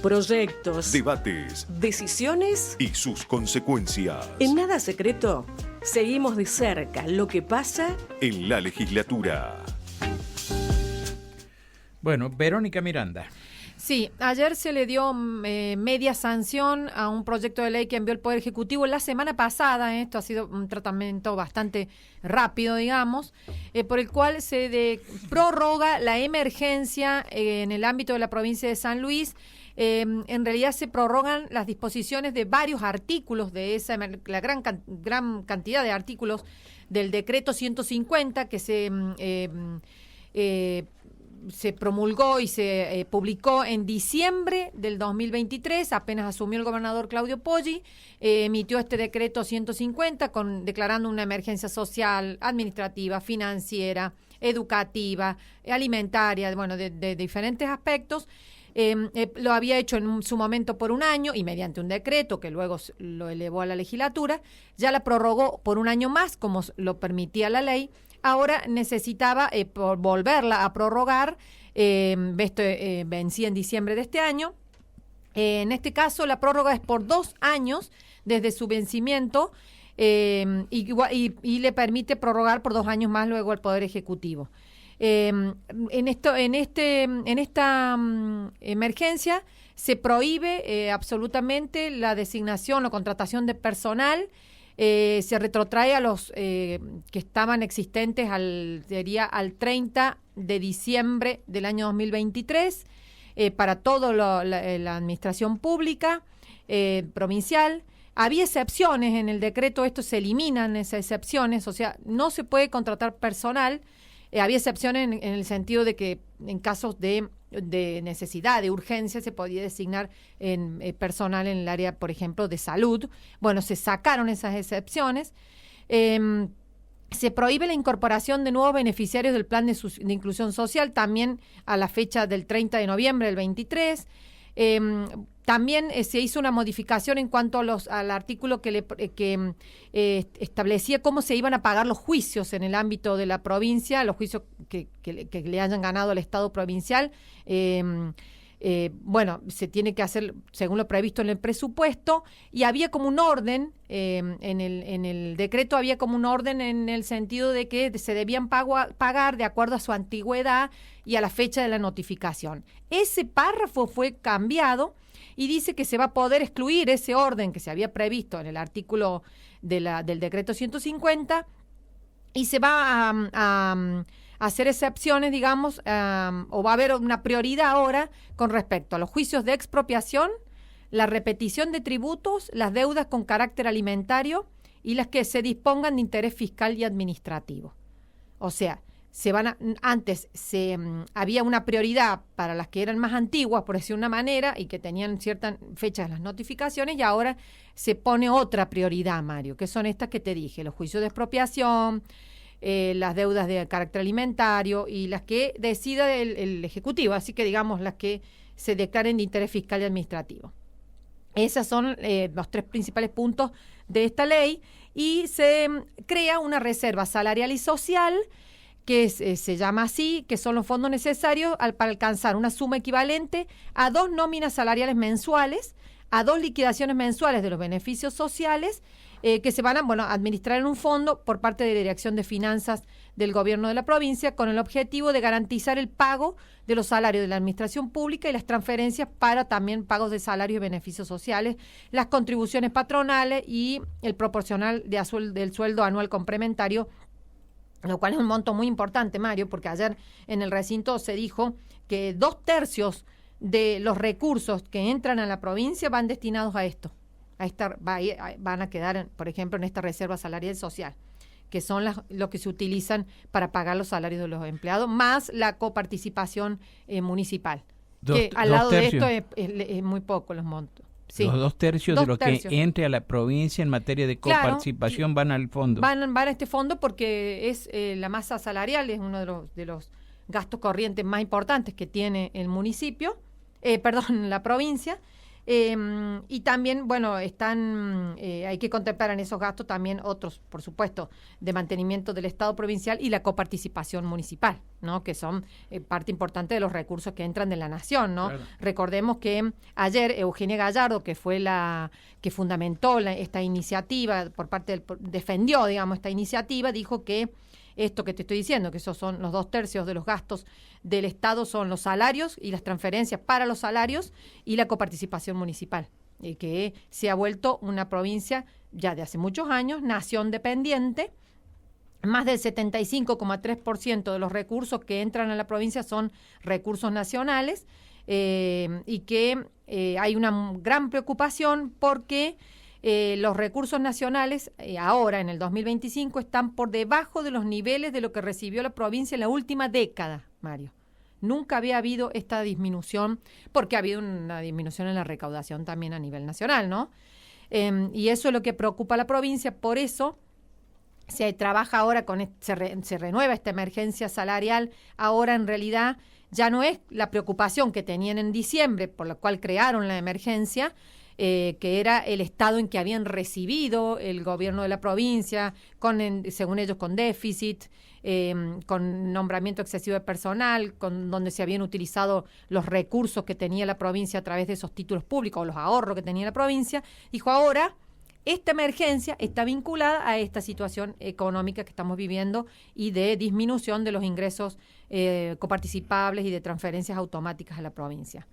proyectos, debates, decisiones y sus consecuencias. En Nada Secreto, seguimos de cerca lo que pasa en la legislatura. Bueno, Verónica Miranda. Sí, ayer se le dio media sanción a un proyecto de ley que envió el Poder Ejecutivo la semana pasada. Esto ha sido un tratamiento bastante rápido, digamos, por el cual se prorroga la emergencia en el ámbito de la provincia de San Luis. En realidad se prorrogan las disposiciones de varios artículos de la gran cantidad de artículos del decreto 150 que se promulgó y se publicó en diciembre del 2023, apenas asumió el gobernador Claudio Poggi, emitió este decreto 150 declarando una emergencia social, administrativa, financiera, educativa, alimentaria, bueno, de diferentes aspectos. Lo había hecho en su momento por un año y mediante un decreto que luego lo elevó a la legislatura, ya la prorrogó por un año más, como lo permitía la ley. Ahora necesitaba volverla a prorrogar, esto vencía en diciembre de este año. En este caso, la prórroga es por 2 años desde su vencimiento y le permite prorrogar por 2 años más luego al Poder Ejecutivo. En esta emergencia se prohíbe absolutamente la designación o contratación de personal. Se retrotrae a los que estaban existentes sería al 30 de diciembre del año 2023 para toda la administración pública provincial. Había excepciones en el decreto, esto se eliminan esas excepciones, o sea, no se puede contratar personal. Había excepciones en el sentido de que en casos de necesidad, de urgencia, se podía designar personal en el área, por ejemplo, de salud. Bueno, se sacaron esas excepciones. Se prohíbe la incorporación de nuevos beneficiarios del plan de inclusión social, también a la fecha del 30 de noviembre del 23. También se hizo una modificación en cuanto al artículo que establecía cómo se iban a pagar los juicios en el ámbito de la provincia, los juicios que le hayan ganado al Estado provincial. Bueno, se tiene que hacer según lo previsto en el presupuesto, y había como un orden, en el decreto había como un orden en el sentido de que se debían pagar de acuerdo a su antigüedad y a la fecha de la notificación. Ese párrafo fue cambiado y dice que se va a poder excluir ese orden que se había previsto en el artículo del decreto 150 y se va a hacer excepciones, digamos, o va a haber una prioridad ahora con respecto a los juicios de expropiación, la repetición de tributos, las deudas con carácter alimentario y las que se dispongan de interés fiscal y administrativo. O sea, había una prioridad para las que eran más antiguas, por decir una manera, y que tenían ciertas fechas las notificaciones, y ahora se pone otra prioridad, Mario, que son estas que te dije, los juicios de expropiación, las deudas de carácter alimentario y las que decida el Ejecutivo, así que digamos las que se declaren de interés fiscal y administrativo. Esos son los 3 principales puntos de esta ley, y se crea una reserva salarial y social que se llama así, que son los fondos necesarios para alcanzar una suma equivalente a 2 nóminas salariales mensuales, a 2 liquidaciones mensuales de los beneficios sociales, que se van a administrar en un fondo por parte de la Dirección de Finanzas del Gobierno de la provincia, con el objetivo de garantizar el pago de los salarios de la administración pública y las transferencias para también pagos de salarios y beneficios sociales, las contribuciones patronales y el proporcional del sueldo anual complementario, lo cual es un monto muy importante, Mario, porque ayer en el recinto se dijo que 2/3 de los recursos que entran a la provincia van destinados a esto. Van a quedar, por ejemplo, en esta reserva salarial social, que son los que se utilizan para pagar los salarios de los empleados, más la coparticipación municipal. Que al lado de esto es muy poco los montos. Sí. Los 2/3 de lo que entre a la provincia en materia de coparticipación van al fondo. Van a este fondo porque es la masa salarial, es uno de los gastos corrientes más importantes que tiene el municipio, la provincia, Y también, bueno, hay que contemplar en esos gastos también otros, por supuesto, de mantenimiento del Estado provincial y la coparticipación municipal, ¿no? Que son parte importante de los recursos que entran de la nación, ¿no? Claro. Recordemos que ayer Eugenia Gallardo, que fue la que fundamentó esta iniciativa defendió, digamos, esta iniciativa, dijo que esto que te estoy diciendo, que esos son los 2/3 de los gastos del Estado, son los salarios y las transferencias para los salarios y la coparticipación municipal, y que se ha vuelto una provincia ya de hace muchos años, nación dependiente. Más del 75,3% de los recursos que entran a la provincia son recursos nacionales, y que hay una gran preocupación porque los recursos nacionales ahora, en el 2025, están por debajo de los niveles de lo que recibió la provincia en la última década, Mario. Nunca había habido esta disminución, porque ha habido una disminución en la recaudación también a nivel nacional, ¿no? Y eso es lo que preocupa a la provincia, por eso se trabaja ahora se renueva esta emergencia salarial. Ahora, en realidad, ya no es la preocupación que tenían en diciembre, por la cual crearon la emergencia, que era el estado en que habían recibido el gobierno de la provincia, según ellos con déficit, con nombramiento excesivo de personal, donde se habían utilizado los recursos que tenía la provincia a través de esos títulos públicos o los ahorros que tenía la provincia. Dijo, ahora esta emergencia está vinculada a esta situación económica que estamos viviendo y de disminución de los ingresos coparticipables y de transferencias automáticas a la provincia.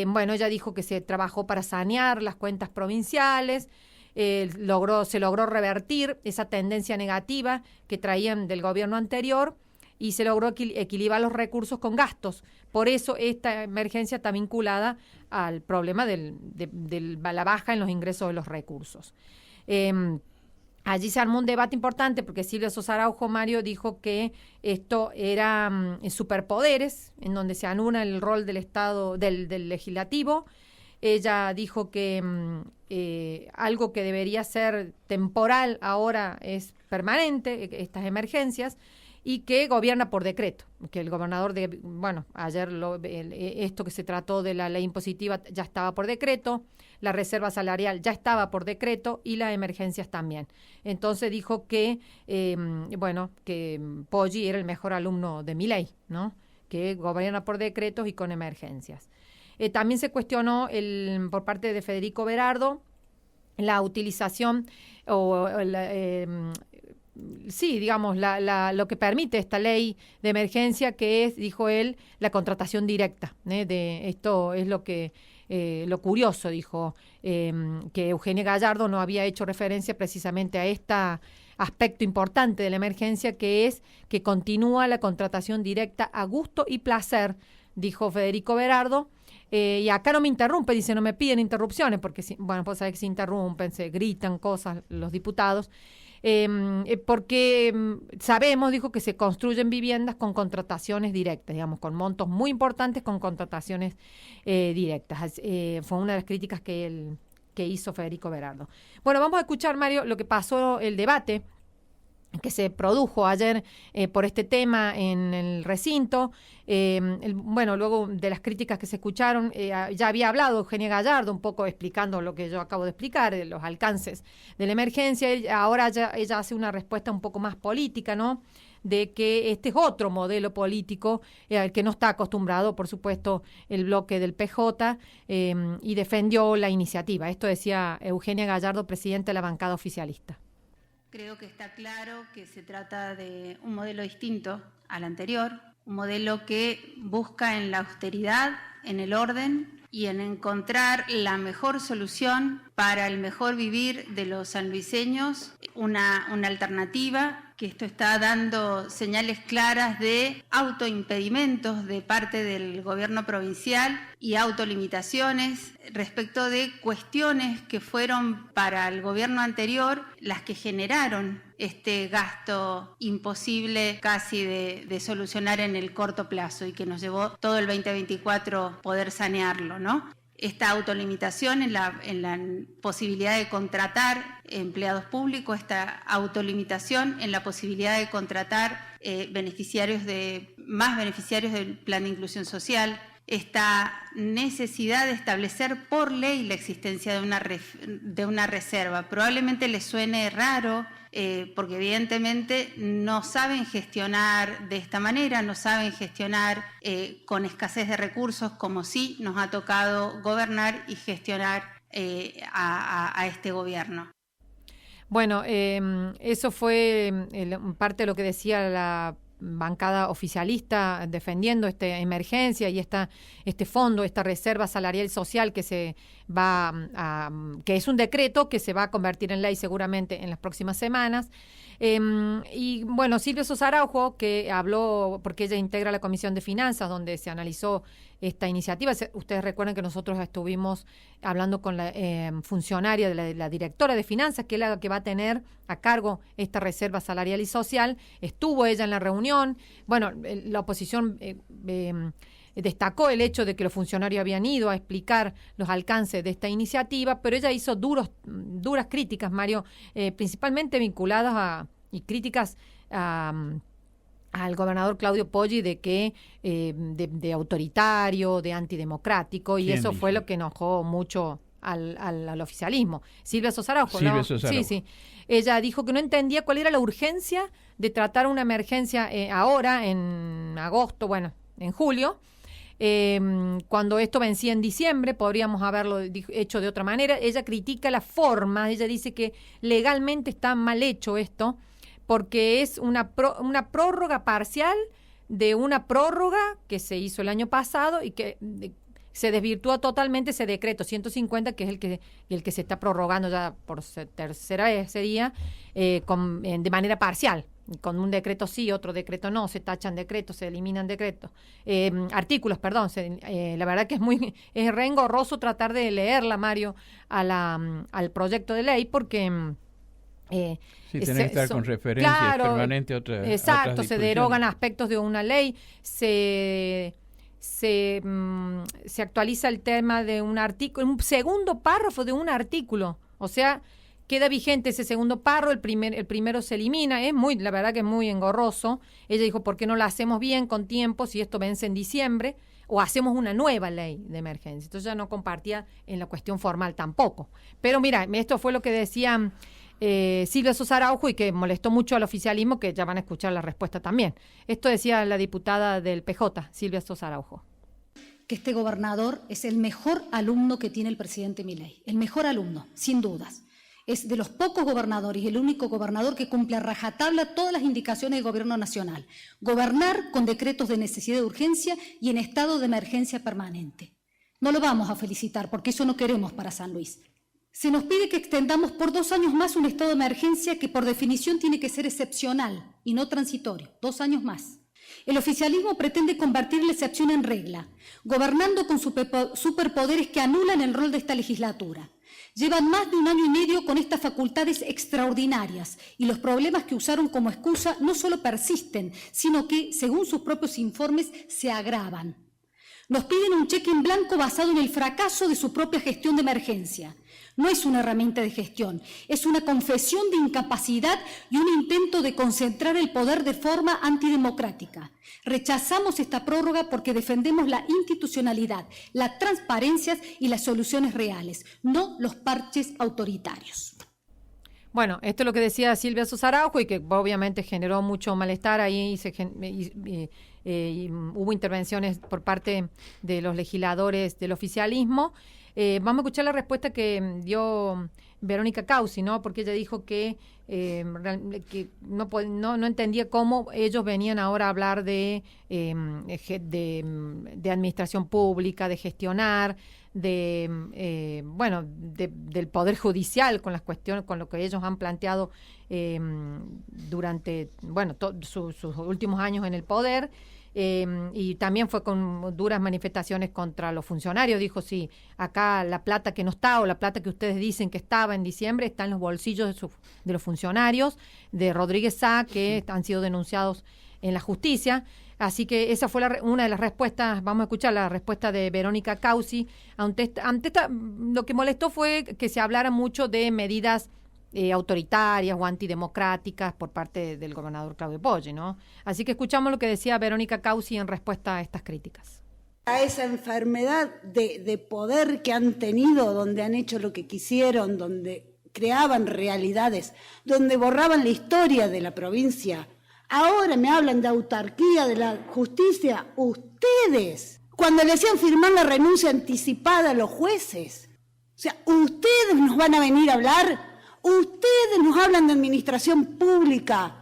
Bueno, ella dijo que se trabajó para sanear las cuentas provinciales, se logró revertir esa tendencia negativa que traían del gobierno anterior y se logró equilibrar los recursos con gastos. Por eso esta emergencia está vinculada al problema de la baja en los ingresos de los recursos. Allí se armó un debate importante porque Silvia Sosa Araujo, Mario, dijo que esto era superpoderes, en donde se anula el rol del Estado, del legislativo. Ella dijo que algo que debería ser temporal ahora es permanente, estas emergencias, y que gobierna por decreto, que el gobernador ayer esto que se trató de la ley impositiva ya estaba por decreto, la reserva salarial ya estaba por decreto y las emergencias también. Entonces dijo que que Poggi era el mejor alumno de Milei, ¿no? Que gobierna por decretos y con emergencias. También se cuestionó por parte de Federico Berardo la utilización lo que permite esta ley de emergencia, que es, dijo él, la contratación directa. Esto es lo curioso, dijo, que Eugenia Gallardo no había hecho referencia precisamente a este aspecto importante de la emergencia, que es que continúa la contratación directa a gusto y placer, dijo Federico Berardo. Y acá no me interrumpe, dice, no me piden interrupciones, porque, pues sabés que se interrumpen, se gritan cosas los diputados. Porque sabemos, dijo, que se construyen viviendas con contrataciones directas, digamos, con montos muy importantes, con contrataciones directas. Fue una de las críticas que hizo Federico Berardo. Bueno, vamos a escuchar, Mario, lo que pasó, el debate que se produjo ayer por este tema en el recinto. Luego de las críticas que se escucharon, ya había hablado Eugenia Gallardo, un poco explicando lo que yo acabo de explicar, los alcances de la emergencia. Ahora ella hace una respuesta un poco más política, ¿no? De que este es otro modelo político al que no está acostumbrado, por supuesto, el bloque del PJ, y defendió la iniciativa. Esto decía Eugenia Gallardo, presidenta de la bancada oficialista. Creo que está claro que se trata de un modelo distinto al anterior, un modelo que busca en la austeridad, en el orden y en encontrar la mejor solución para el mejor vivir de los sanluiseños, una alternativa, que esto está dando señales claras de autoimpedimentos de parte del gobierno provincial y autolimitaciones respecto de cuestiones que fueron para el gobierno anterior las que generaron este gasto imposible casi de solucionar en el corto plazo y que nos llevó todo el 2024 poder sanearlo, ¿no? Esta autolimitación en la posibilidad de contratar empleados públicos, esta autolimitación en la posibilidad de contratar más beneficiarios del Plan de Inclusión Social, esta necesidad de establecer por ley la existencia de una reserva. Probablemente les suene raro, porque evidentemente no saben gestionar de esta manera, no saben gestionar con escasez de recursos, como sí nos ha tocado gobernar y gestionar a este gobierno. Bueno, eso fue parte de lo que decía la bancada oficialista defendiendo esta emergencia y este fondo, esta reserva salarial social que se va que es un decreto que se va a convertir en ley seguramente en las próximas semanas. Y bueno, Silvia Sosa Araujo, que habló, porque ella integra la Comisión de Finanzas, donde se analizó esta iniciativa. Ustedes recuerdan que nosotros estuvimos hablando con la funcionaria de la directora de Finanzas, que es la que va a tener a cargo esta reserva salarial y social. Estuvo ella en la reunión. Bueno, la oposición destacó el hecho de que los funcionarios habían ido a explicar los alcances de esta iniciativa, pero ella hizo duras críticas, Mario, principalmente vinculadas y críticas al gobernador Claudio Poggi de que de autoritario, de antidemocrático, y eso fue lo que enojó mucho al oficialismo. Silvia Sosa Araujo, ¿no? Silvia Sosa Araujo. Sí. Ella dijo que no entendía cuál era la urgencia de tratar una emergencia ahora, en agosto, en julio, cuando esto vencía en diciembre. Podríamos haberlo hecho de otra manera. Ella critica la forma, ella dice que legalmente está mal hecho esto, porque es una prórroga parcial de una prórroga que se hizo el año pasado y que se desvirtúa totalmente ese decreto 150, que es el que se está prorrogando ya por tercera vez, sería de manera parcial. Con un decreto sí, otro decreto no, se tachan decretos, se eliminan decretos, artículos, perdón. La verdad que es re engorroso tratar de leerla, Mario, al proyecto de ley, porque sí, tiene que estar con referencias permanentes a otras. Exacto, se derogan aspectos de una ley, se actualiza el tema de un artículo, un segundo párrafo de un artículo, o sea, queda vigente ese segundo párrafo, el primero se elimina. La verdad que es muy engorroso. Ella dijo, ¿por qué no lo hacemos bien, con tiempo, si esto vence en diciembre? O hacemos una nueva ley de emergencia. Entonces ya no compartía en la cuestión formal tampoco. Pero mira, esto fue lo que decía Silvia Sosa Araujo, y que molestó mucho al oficialismo, que ya van a escuchar la respuesta también. Esto decía la diputada del PJ, Silvia Sosa Araujo. Que este gobernador es el mejor alumno que tiene el presidente Milei, el mejor alumno, sin dudas. Es de los pocos gobernadores y el único gobernador que cumple a rajatabla todas las indicaciones del gobierno nacional. Gobernar con decretos de necesidad de urgencia y en estado de emergencia permanente. No lo vamos a felicitar porque eso no queremos para San Luis. Se nos pide que extendamos por 2 años más un estado de emergencia que por definición tiene que ser excepcional y no transitorio. 2 años más. El oficialismo pretende convertir la excepción en regla, gobernando con superpoderes que anulan el rol de esta legislatura. Llevan más de 1 año y medio con estas facultades extraordinarias y los problemas que usaron como excusa no solo persisten, sino que, según sus propios informes, se agravan. Nos piden un cheque en blanco basado en el fracaso de su propia gestión de emergencia. No es una herramienta de gestión, es una confesión de incapacidad y un intento de concentrar el poder de forma antidemocrática. Rechazamos esta prórroga porque defendemos la institucionalidad, la transparencia y las soluciones reales, no los parches autoritarios. Bueno, esto es lo que decía Silvia Sosa Araujo, y que obviamente generó mucho malestar ahí, y hubo intervenciones por parte de los legisladores del oficialismo. Vamos a escuchar la respuesta que dio Verónica Causi, ¿no? Porque ella dijo que no entendía cómo ellos venían ahora a hablar de administración pública, de gestionar, del Poder Judicial, con las cuestiones, con lo que ellos han planteado durante sus últimos años en el poder. Y también fue con duras manifestaciones contra los funcionarios. Dijo, sí, acá la plata que no está, o la plata que ustedes dicen que estaba en diciembre, está en los bolsillos de los funcionarios de Rodríguez Sá, que han sido denunciados en la justicia. Así que esa fue una de las respuestas. Vamos a escuchar la respuesta de Verónica Causi. Lo que molestó fue que se hablara mucho de medidas autoritarias o antidemocráticas por parte del gobernador Claudio Poggi, ¿no? Así que escuchamos lo que decía Verónica Causi en respuesta a estas críticas. A esa enfermedad de poder que han tenido, donde han hecho lo que quisieron, donde creaban realidades, donde borraban la historia de la provincia. Ahora me hablan de autarquía, de la justicia, ustedes, cuando le hacían firmar la renuncia anticipada a los jueces. O sea, ustedes nos van a venir a hablar, ustedes nos hablan de administración pública.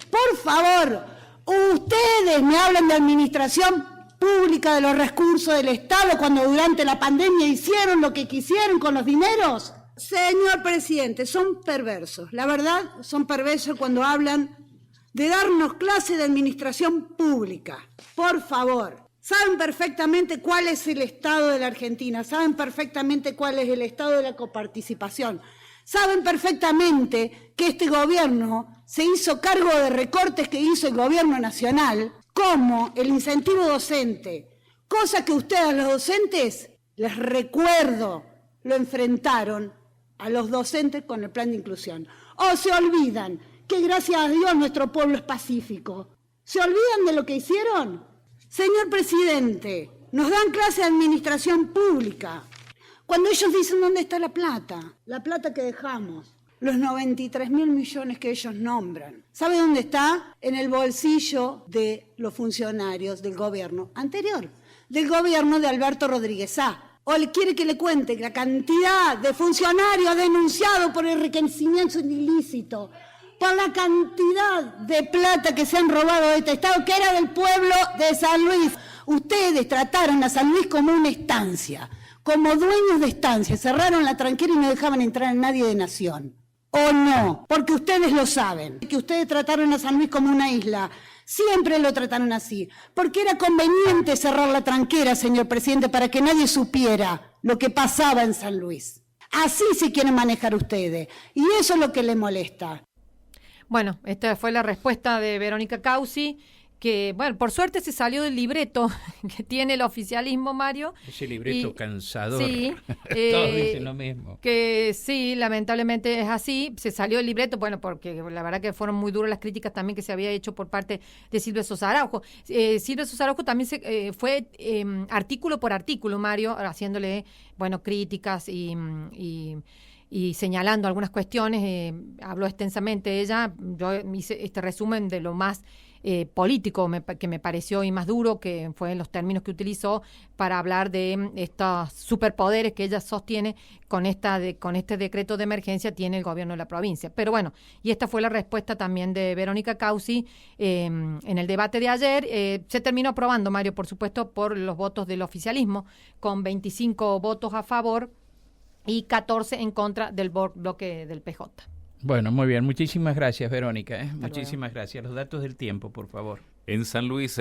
Por favor, ustedes me hablan de administración pública, de los recursos del Estado, cuando durante la pandemia hicieron lo que quisieron con los dineros. Señor presidente, son perversos. La verdad, son perversos cuando hablan de darnos clase de administración pública. Por favor, saben perfectamente cuál es el estado de la Argentina, saben perfectamente cuál es el estado de la coparticipación, saben perfectamente que este gobierno se hizo cargo de recortes que hizo el gobierno nacional, como el incentivo docente, cosa que ustedes, los docentes, les recuerdo, lo enfrentaron a los docentes con el plan de inclusión. O se olvidan que gracias a Dios nuestro pueblo es pacífico. ¿Se olvidan de lo que hicieron? Señor presidente, nos dan clase de administración pública. Cuando ellos dicen dónde está la plata que dejamos, los 93.000 millones que ellos nombran. ¿Sabe dónde está? En el bolsillo de los funcionarios del gobierno anterior, del gobierno de Alberto Rodríguez A. ¿O le quiere que le cuente la cantidad de funcionarios denunciados por enriquecimiento ilícito, por la cantidad de plata que se han robado de este Estado, que era del pueblo de San Luis? Ustedes trataron a San Luis como una estancia, como dueños de estancia, cerraron la tranquera y no dejaban entrar a nadie de Nación. ¿O no? Porque ustedes lo saben, que ustedes trataron a San Luis como una isla. Siempre lo trataron así, porque era conveniente cerrar la tranquera, señor presidente, para que nadie supiera lo que pasaba en San Luis. Así se quieren manejar ustedes, y eso es lo que les molesta. Bueno, esta fue la respuesta de Verónica Causi, que, bueno, por suerte se salió del libreto que tiene el oficialismo, Mario. Ese libreto cansador. Sí. Todos dicen lo mismo. Que sí, lamentablemente es así. Se salió del libreto, bueno, porque la verdad que fueron muy duras las críticas también que se había hecho por parte de Silvio Sosa Araujo. Silvio Sosa Araujo también fue artículo por artículo, Mario, haciéndole, bueno, críticas y señalando algunas cuestiones. Habló extensamente ella. Yo hice este resumen de lo más político que me pareció y más duro, que fue en los términos que utilizó para hablar de estos superpoderes que ella sostiene con este decreto de emergencia tiene el gobierno de la provincia. Pero bueno, y esta fue la respuesta también de Verónica Causi en el debate de ayer. Se terminó aprobando, Mario, por supuesto, por los votos del oficialismo, con 25 votos a favor y 14 en contra del bloque del PJ. Bueno, muy bien. Muchísimas gracias, Verónica. Muchísimas gracias. Los datos del tiempo, por favor. En San Luis